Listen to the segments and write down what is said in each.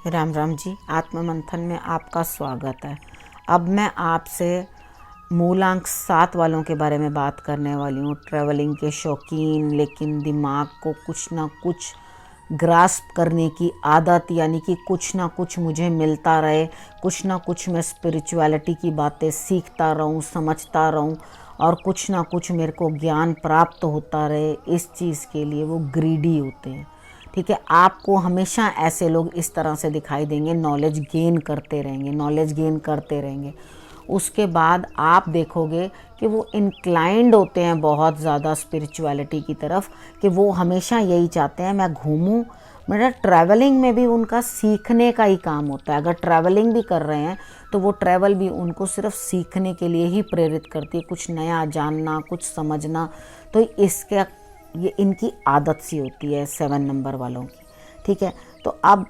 राम राम जी। आत्म मंथन में आपका स्वागत है। अब मैं आपसे मूलांक 7 वालों के बारे में बात करने वाली हूँ। ट्रैवलिंग के शौकीन, लेकिन दिमाग को कुछ ना कुछ ग्रास्प करने की आदत, यानी कि कुछ ना कुछ मुझे मिलता रहे, कुछ ना कुछ मैं स्पिरिचुअलिटी की बातें सीखता रहूँ, समझता रहूँ और कुछ ना कुछ मेरे को ज्ञान प्राप्त होता रहे। इस चीज़ के लिए वो ग्रीडी होते हैं। ठीक है, आपको हमेशा ऐसे लोग इस तरह से दिखाई देंगे, नॉलेज गेन करते रहेंगे, नॉलेज गेन करते रहेंगे। उसके बाद आप देखोगे कि वो इंक्लाइंड होते हैं बहुत ज़्यादा स्पिरिचुअलिटी की तरफ, कि वो हमेशा यही चाहते हैं मैं घूमूं। मेरा ट्रैवलिंग में भी उनका सीखने का ही काम होता है। अगर ट्रैवलिंग भी कर रहे हैं तो वो ट्रैवल भी उनको सिर्फ सीखने के लिए ही प्रेरित करती है, कुछ नया जानना, कुछ समझना। तो इसके ये इनकी आदत सी होती है 7 नंबर वालों की। ठीक है, तो अब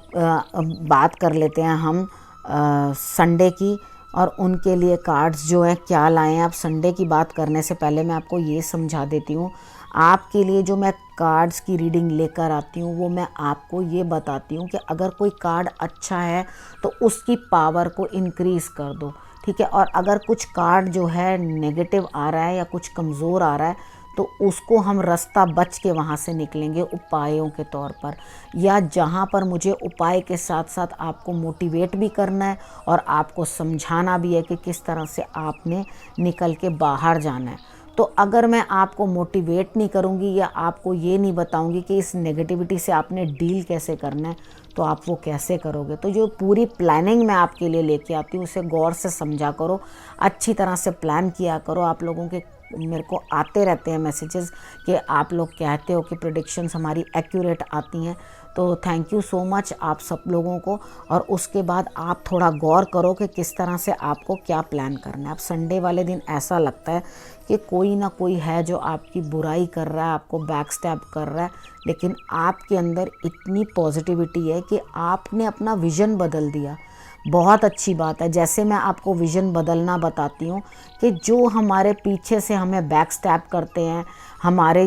बात कर लेते हैं हम संडे की, और उनके लिए कार्ड्स जो हैं क्या लाएं। आप संडे की बात करने से पहले मैं आपको ये समझा देती हूँ। आपके लिए जो मैं कार्ड्स की रीडिंग लेकर आती हूँ वो मैं आपको ये बताती हूँ कि अगर कोई कार्ड अच्छा है तो उसकी पावर को इंक्रीज़ कर दो। ठीक है, और अगर कुछ कार्ड जो है नेगेटिव आ रहा है या कुछ कमज़ोर आ रहा है तो उसको हम रास्ता बच के वहाँ से निकलेंगे उपायों के तौर पर, या जहाँ पर मुझे उपाय के साथ साथ आपको मोटिवेट भी करना है और आपको समझाना भी है कि किस तरह से आपने निकल के बाहर जाना है। तो अगर मैं आपको मोटिवेट नहीं करूँगी या आपको ये नहीं बताऊँगी कि इस नेगेटिविटी से आपने डील कैसे करना है, तो आप वो कैसे करोगे। तो जो पूरी प्लानिंग मैं आपके लिए लेके आती हूँ उसे गौर से समझा करो, अच्छी तरह से प्लान किया करो। आप लोगों के मेरे को आते रहते हैं मैसेजेस कि आप लोग कहते हो कि प्रेडिक्शंस हमारी एक्यूरेट आती हैं, तो थैंक यू सो मच आप सब लोगों को। और उसके बाद आप थोड़ा गौर करो कि किस तरह से आपको क्या प्लान करना है। अब संडे वाले दिन ऐसा लगता है कि कोई ना कोई है जो आपकी बुराई कर रहा है, आपको बैक स्टैब कर रहा है, लेकिन आपके अंदर इतनी पॉजिटिविटी है कि आपने अपना विज़न बदल दिया। बहुत अच्छी बात है। जैसे मैं आपको विज़न बदलना बताती हूँ कि जो हमारे पीछे से हमें बैक स्टैब करते हैं, हमारे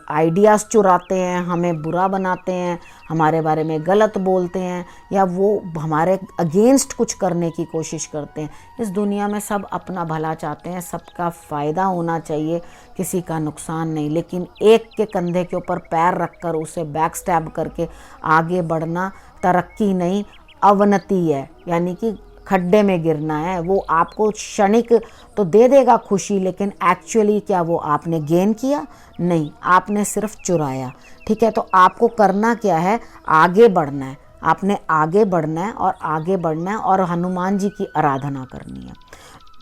आइडियाज़ चुराते हैं, हमें बुरा बनाते हैं, हमारे बारे में गलत बोलते हैं, या वो हमारे अगेंस्ट कुछ करने की कोशिश करते हैं। इस दुनिया में सब अपना भला चाहते हैं, सबका फ़ायदा होना चाहिए, किसी का नुकसान नहीं। लेकिन एक के कंधे के ऊपर पैर रखकर उसे बैक स्टैब करके आगे बढ़ना तरक्की नहीं, अवनति है, यानी कि खड्डे में गिरना है। वो आपको क्षणिक तो दे देगा खुशी, लेकिन एक्चुअली क्या वो आपने गेन किया? नहीं, आपने सिर्फ चुराया। ठीक है, तो आपको करना क्या है? आगे बढ़ना है। आपने आगे बढ़ना है और आगे बढ़ना है और हनुमान जी की आराधना करनी है,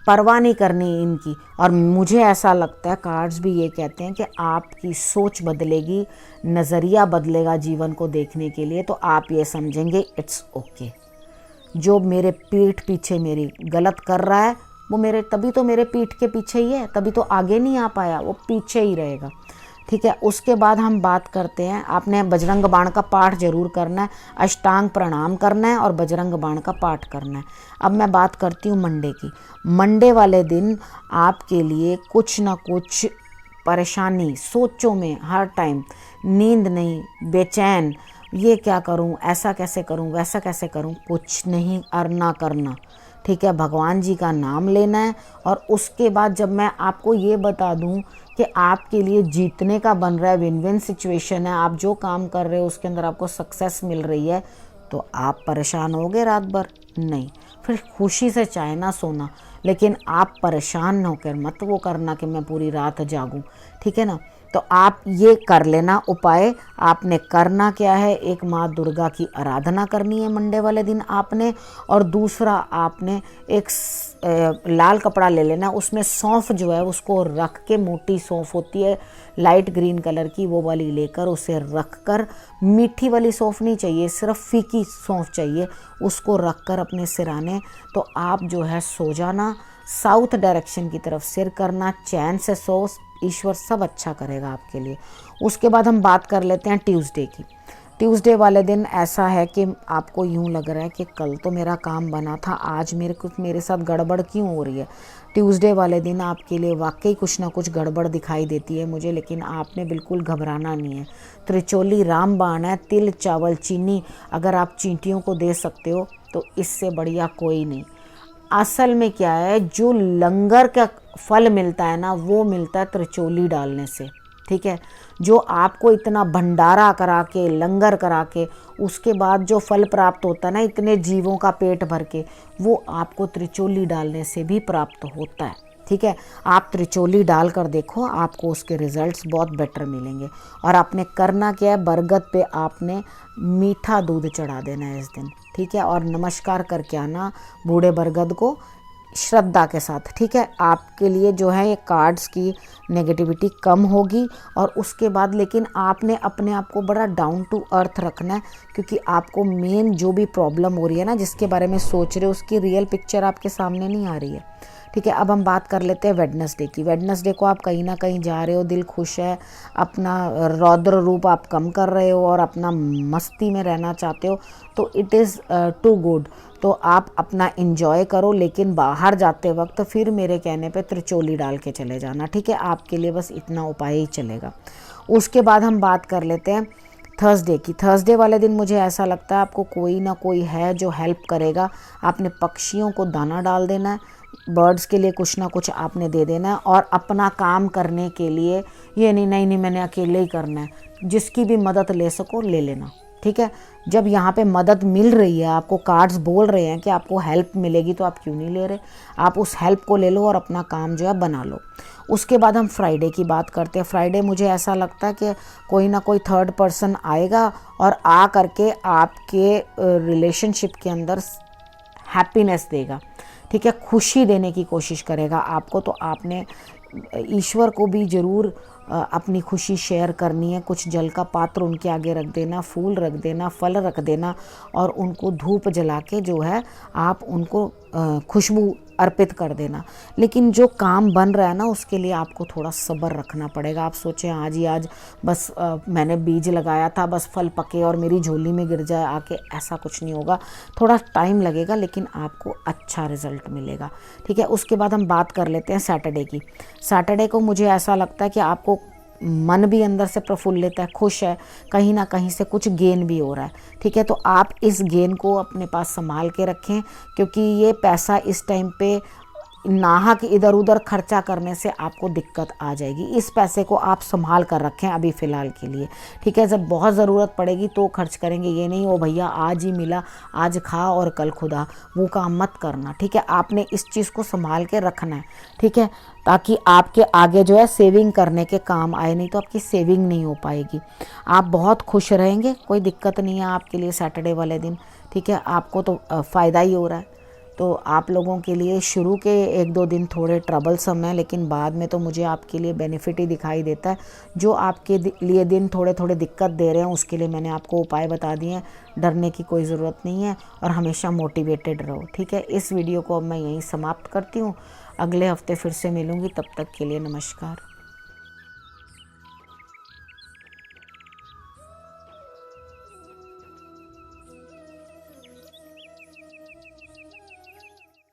परवाह नहीं करनी इनकी। और मुझे ऐसा लगता है कार्ड्स भी ये कहते हैं कि आपकी सोच बदलेगी, नज़रिया बदलेगा जीवन को देखने के लिए। तो आप ये समझेंगे इट्स ओके। जो मेरे पीठ पीछे मेरी गलत कर रहा है वो मेरे, तभी तो मेरे पीठ के पीछे ही है, तभी तो आगे नहीं आ पाया, वो पीछे ही रहेगा। ठीक है, उसके बाद हम बात करते हैं, आपने बजरंग बाण का पाठ जरूर करना है, अष्टांग प्रणाम करना है और बजरंग बाण का पाठ करना है। अब मैं बात करती हूँ मंडे की। मंडे वाले दिन आपके लिए कुछ ना कुछ परेशानी, सोचों में हर टाइम, नींद नहीं, बेचैन, ये क्या करूं, ऐसा कैसे करूं, वैसा कैसे करूं, कुछ नहीं करना करना। ठीक है, भगवान जी का नाम लेना है। और उसके बाद जब मैं आपको ये बता दूं कि आपके लिए जीतने का बन रहा है, विन विन सिचुएशन है, आप जो काम कर रहे हो उसके अंदर आपको सक्सेस मिल रही है, तो आप परेशान होगे रात भर? नहीं, फिर खुशी से चाहे ना सोना, लेकिन आप परेशान न होकर मत वो करना कि मैं पूरी रात जागूं। ठीक है ना, तो आप ये कर लेना उपाय। आपने करना क्या है, एक माँ दुर्गा की आराधना करनी है मंडे वाले दिन आपने, और दूसरा आपने एक लाल कपड़ा ले लेना, उसमें सौंफ जो है उसको रख के, मोटी सौंफ होती है लाइट ग्रीन कलर की, वो वाली लेकर उसे रख कर, मीठी वाली सौंफ नहीं चाहिए, सिर्फ फीकी सौंफ चाहिए, उसको रख कर अपने सिराने, तो आप जो है सो जाना, साउथ डायरेक्शन की तरफ सिर करना, चैन से सो, ईश्वर सब अच्छा करेगा आपके लिए। उसके बाद हम बात कर लेते हैं ट्यूसडे की। ट्यूसडे वाले दिन ऐसा है कि आपको यूं लग रहा है कि कल तो मेरा काम बना था, आज मेरे साथ गड़बड़ क्यों हो रही है। ट्यूसडे वाले दिन आपके लिए वाकई कुछ ना कुछ गड़बड़ दिखाई देती है मुझे, लेकिन आपने बिल्कुल घबराना नहीं है। त्रिचोली रामबाण है, तिल चावल चीनी अगर आप चींटियों को दे सकते हो तो इससे बढ़िया कोई नहीं। असल में क्या है, जो लंगर का फल मिलता है ना, वो मिलता है त्रिचोली डालने से, ठीक है। जो आपको इतना भंडारा करा के, लंगर करा के, उसके बाद जो फल प्राप्त होता है ना इतने जीवों का पेट भर के, वो आपको त्रिचोली डालने से भी प्राप्त होता है, ठीक है। आप त्रिचोली डाल कर देखो, आपको उसके रिजल्ट्स बहुत बेटर मिलेंगे। और आपने करना क्या है, बरगद पे आपने मीठा दूध चढ़ा देना है इस दिन, ठीक है। और नमस्कार करके आना बूढ़े बरगद को श्रद्धा के साथ, ठीक है। आपके लिए जो है ये कार्ड्स की नेगेटिविटी कम होगी। और उसके बाद लेकिन आपने अपने आप को बड़ा डाउन टू अर्थ रखना है, क्योंकि आपको मेन जो भी प्रॉब्लम हो रही है ना, जिसके बारे में सोच रहे हो, उसकी रियल पिक्चर आपके सामने नहीं आ रही है, ठीक है। अब हम बात कर लेते हैं वेडनेसडे की। वेडनेसडे को आप कहीं ना कहीं जा रहे हो, दिल खुश है, अपना रौद्र रूप आप कम कर रहे हो और अपना मस्ती में रहना चाहते हो, तो इट इज़ टू गुड। तो आप अपना इंजॉय करो, लेकिन बाहर जाते वक्त फिर मेरे कहने पे त्रिचोली डाल के चले जाना, ठीक है। आपके लिए बस इतना उपाय ही चलेगा। उसके बाद हम बात कर लेते हैं थर्सडे की। थर्सडे वाले दिन मुझे ऐसा लगता है आपको कोई ना कोई है जो हेल्प करेगा। आपने पक्षियों को दाना डाल देना है, बर्ड्स के लिए कुछ ना कुछ आपने दे देना है। और अपना काम करने के लिए ये नहीं मैंने अकेले ही करना है, जिसकी भी मदद ले सको ले लेना, ठीक है। जब यहाँ पे मदद मिल रही है, आपको कार्ड्स बोल रहे हैं कि आपको हेल्प मिलेगी, तो आप क्यों नहीं ले रहे। आप उस हेल्प को ले लो और अपना काम जो है बना लो। उसके बाद हम फ्राइडे की बात करते हैं। फ्राइडे मुझे ऐसा लगता है कि कोई ना कोई थर्ड पर्सन आएगा और आ करके आपके रिलेशनशिप के अंदर हैप्पीनेस देगा, ठीक है, खुशी देने की कोशिश करेगा आपको। तो आपने ईश्वर को भी ज़रूर अपनी खुशी शेयर करनी है। कुछ जल का पात्र उनके आगे रख देना, फूल रख देना, फल रख देना, और उनको धूप जला के जो है आप उनको खुशबू अर्पित कर देना। लेकिन जो काम बन रहा है ना, उसके लिए आपको थोड़ा सब्र रखना पड़ेगा। आप सोचें आज ही आज बस मैंने बीज लगाया था, बस फल पके और मेरी झोली में गिर जाए आके, ऐसा कुछ नहीं होगा। थोड़ा टाइम लगेगा, लेकिन आपको अच्छा रिजल्ट मिलेगा, ठीक है। उसके बाद हम बात कर लेते हैं सैटरडे की। सैटरडे को मुझे ऐसा लगता है कि आपको मन भी अंदर से प्रफुल्लित है, खुश है, कहीं ना कहीं से कुछ गेन भी हो रहा है, ठीक है। तो आप इस गेन को अपने पास संभाल के रखें, क्योंकि ये पैसा इस टाइम पे नाहक इधर उधर खर्चा करने से आपको दिक्कत आ जाएगी। इस पैसे को आप संभाल कर रखें अभी फ़िलहाल के लिए, ठीक है। जब बहुत ज़रूरत पड़ेगी तो खर्च करेंगे, ये नहीं ओ भैया आज ही मिला आज खा और कल खुदा, वो काम मत करना, ठीक है। आपने इस चीज़ को संभाल के रखना है, ठीक है, ताकि आपके आगे जो है सेविंग करने के काम आए। नहीं तो आपकी सेविंग नहीं हो पाएगी। आप बहुत खुश रहेंगे, कोई दिक्कत नहीं है आपके लिए सैटरडे वाले दिन, ठीक है। आपको तो फ़ायदा ही हो रहा है। तो आप लोगों के लिए शुरू के 1-2 दिन थोड़े ट्रबलसम हैं, लेकिन बाद में तो मुझे आपके लिए बेनिफिट ही दिखाई देता है। जो आपके लिए दिन थोड़े थोड़े दिक्कत दे रहे हैं, उसके लिए मैंने आपको उपाय बता दिए हैं। डरने की कोई ज़रूरत नहीं है और हमेशा मोटिवेटेड रहो, ठीक है। इस वीडियो को अब मैं यहीं समाप्त करती हूँ। अगले हफ्ते फिर से मिलूँगी, तब तक के लिए नमस्कार।